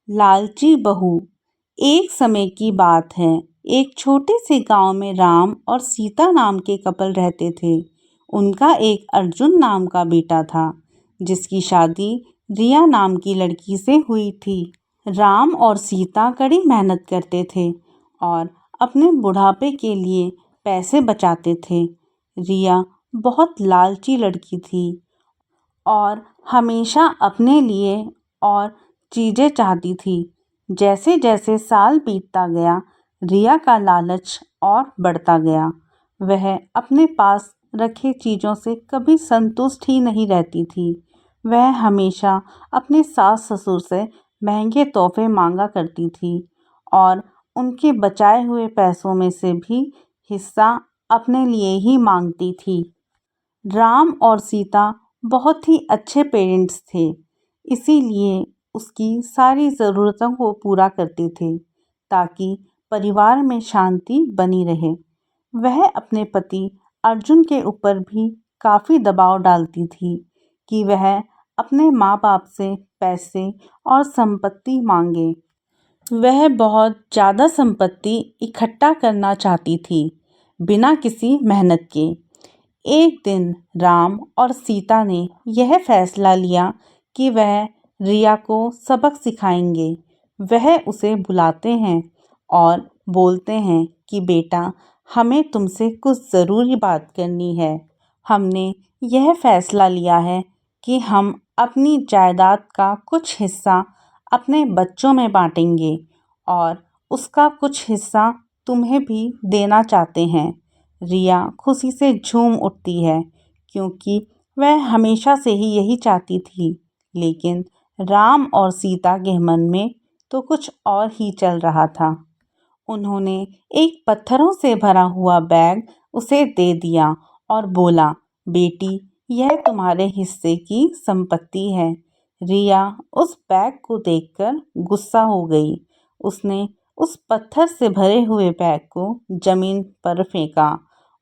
लालची बहू। एक समय की बात है, एक छोटे से गांव में राम और सीता नाम के कपल रहते थे। उनका एक अर्जुन नाम का बेटा था, जिसकी शादी रिया नाम की लड़की से हुई थी। राम और सीता कड़ी मेहनत करते थे और अपने बुढ़ापे के लिए पैसे बचाते थे। रिया बहुत लालची लड़की थी और हमेशा अपने लिए और चीज़ें चाहती थी। जैसे जैसे साल बीतता गया, रिया का लालच और बढ़ता गया। वह अपने पास रखे चीज़ों से कभी संतुष्ट ही नहीं रहती थी। वह हमेशा अपने सास ससुर से महंगे तोहफे मांगा करती थी और उनके बचाए हुए पैसों में से भी हिस्सा अपने लिए ही मांगती थी। राम और सीता बहुत ही अच्छे पेरेंट्स थे, इसीलिए उसकी सारी ज़रूरतों को पूरा करते थे ताकि परिवार में शांति बनी रहे। वह अपने पति अर्जुन के ऊपर भी काफ़ी दबाव डालती थी कि वह अपने माँ बाप से पैसे और संपत्ति मांगे। वह बहुत ज़्यादा संपत्ति इकट्ठा करना चाहती थी, बिना किसी मेहनत के। एक दिन राम और सीता ने यह फैसला लिया कि वह रिया को सबक सिखाएंगे। वह उसे बुलाते हैं और बोलते हैं कि बेटा, हमें तुमसे कुछ ज़रूरी बात करनी है। हमने यह फैसला लिया है कि हम अपनी जायदाद का कुछ हिस्सा अपने बच्चों में बांटेंगे और उसका कुछ हिस्सा तुम्हें भी देना चाहते हैं। रिया खुशी से झूम उठती है, क्योंकि वह हमेशा से ही यही चाहती थी। लेकिन राम और सीता के मन में तो कुछ और ही चल रहा था। उन्होंने एक पत्थरों से भरा हुआ बैग उसे दे दिया और बोला, बेटी, यह तुम्हारे हिस्से की संपत्ति है। रिया उस बैग को देखकर गुस्सा हो गई। उसने उस पत्थर से भरे हुए बैग को जमीन पर फेंका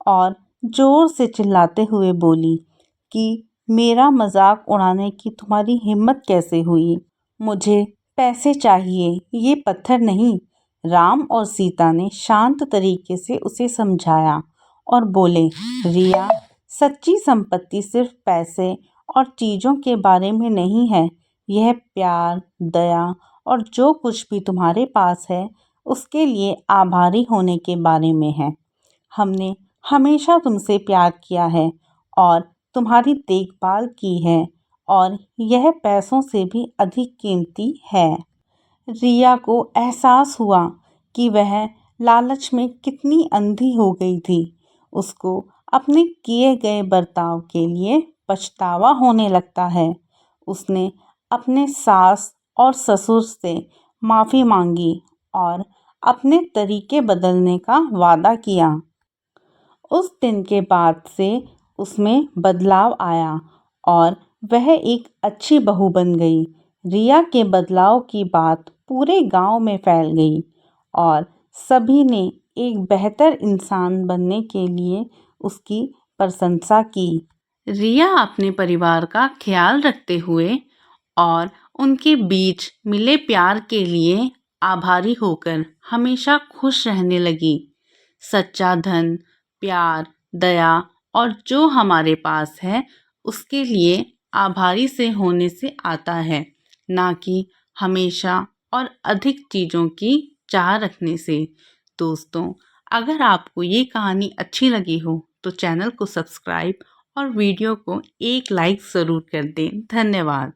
और जोर से चिल्लाते हुए बोली कि मेरा मजाक उड़ाने की तुम्हारी हिम्मत कैसे हुई? मुझे पैसे चाहिए, ये पत्थर नहीं। राम और सीता ने शांत तरीके से उसे समझाया और बोले, रिया, सच्ची संपत्ति सिर्फ पैसे और चीज़ों के बारे में नहीं है। यह प्यार, दया और जो कुछ भी तुम्हारे पास है, उसके लिए आभारी होने के बारे में है। हमने हमेशा तुमसे प्यार किया है और तुम्हारी देखभाल की है, और यह पैसों से भी अधिक कीमती है। रिया को एहसास हुआ कि वह लालच में कितनी अंधी हो गई थी। उसको अपने किए गए बर्ताव के लिए पछतावा होने लगता है। उसने अपने सास और ससुर से माफ़ी मांगी और अपने तरीके बदलने का वादा किया। उस दिन के बाद से उसमें बदलाव आया और वह एक अच्छी बहू बन गई। रिया के बदलाव की बात पूरे गांव में फैल गई और सभी ने एक बेहतर इंसान बनने के लिए उसकी प्रशंसा की। रिया अपने परिवार का ख्याल रखते हुए और उनके बीच मिले प्यार के लिए आभारी होकर हमेशा खुश रहने लगी। सच्चा धन, प्यार, दया और जो हमारे पास है उसके लिए आभारी से होने से आता है, ना कि हमेशा और अधिक चीज़ों की चाह रखने से। दोस्तों, अगर आपको ये कहानी अच्छी लगी हो तो चैनल को सब्सक्राइब और वीडियो को एक लाइक ज़रूर कर दें। धन्यवाद।